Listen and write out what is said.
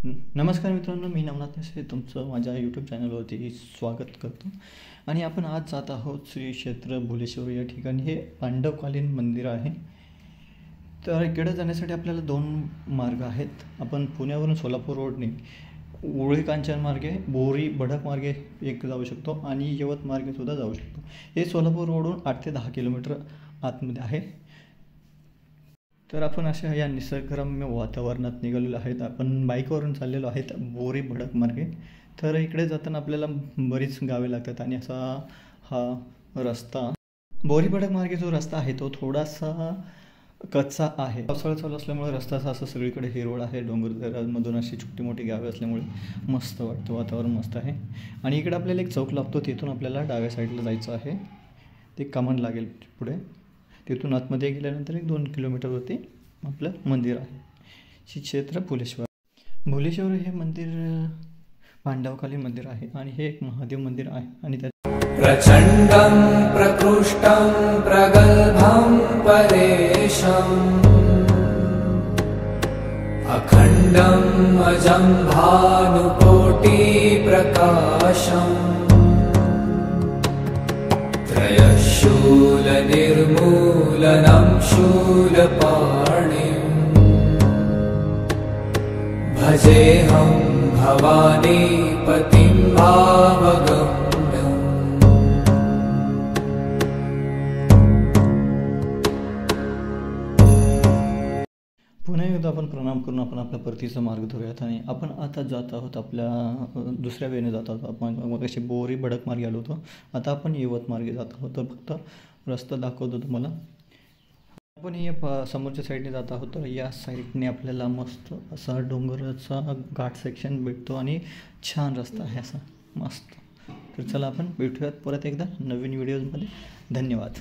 नमस्कार मित्रांनो, मी नवनाथ नेसे तुमचं माझ्या यूट्यूब चॅनलवरती स्वागत करतो. आणि आपण आज जात आहोत श्री क्षेत्र भुलेश्वर या ठिकाणी. हे पांडवकालीन मंदिर आहे. तर इकडे जाण्यासाठी आपल्याला दोन मार्ग आहेत. आपण पुण्यावरून सोलापूर रोडने उरळी कांचन मार्गे, बोरी भडक मार्गे एक जाऊ शकतो आणि यवत मार्गेसुद्धा जाऊ शकतो. हे सोलापूर रोडवरून 8 ते 10 किलोमीटर आतमध्ये आहे. तर आपण अशा या निसर्गरम्य वातावरणात निघालेलो आहेत. आपण बाईकवरून चाललेलो आहेत बोरी भडक मार्गे. तर इकडे जाताना आपल्याला बरीच गावे लागतात आणि असा हा रस्ता बोरी भडक मार्गे जो रस्ता आहे तो थोडासा कच्चा आहे. पावसाळा चालू असल्यामुळे रस्ता असं सगळीकडे हिरवळ आहे. डोंगरदऱ्यांमधून अशी छोटी मोठी गावे असल्यामुळे मस्त वाटतं, वातावरण मस्त आहे. आणि इकडे आपल्याला एक चौक लागतो, तिथून आपल्याला डाव्या साईडला जायचं आहे. ते कमान लागेल पुढे. तिथून आतमध्ये गेल्यानंतर 1-2 किलोमीटरवरती आपलं मंदिर आहे, श्री क्षेत्र भुलेश्वर. भुलेश्वर हे मंदिर पांडवकालीन मंदिर आहे आणि हे एक महादेव मंदिर आहे. आणि प्रचंडं प्रकृष्टं प्रगल्भं परेशम् अखंडं अजं भानुकोटि प्रकाशम् त्रयशूल निर्मूलनं शूलपाणिम् भजेऽहं भवानी पतिं भावगम्यम्. पुन्हा एकदा आपण प्रणाम करून आपण आपल्या परतीचा मार्ग धरूयात. आणि आपण आता जात आहोत आपल्या दुसऱ्या वेने जात आहोत. आपण मग अशी बोरी भडक मार्गे आलो होतो, आता आपण यवत मार्गे जात आहोत. तर फक्त रस्ता दाखवतो तुम्हाला. आपण हे समोरच्या साईडने जात आहोत. तर या साईडने आपल्याला मस्त असा डोंगराचा घाट सेक्शन भेटतो आणि छान रस्ता आहे असा मस्त. तर चला आपण भेटूयात परत एकदा नवीन व्हिडिओजमध्ये. धन्यवाद.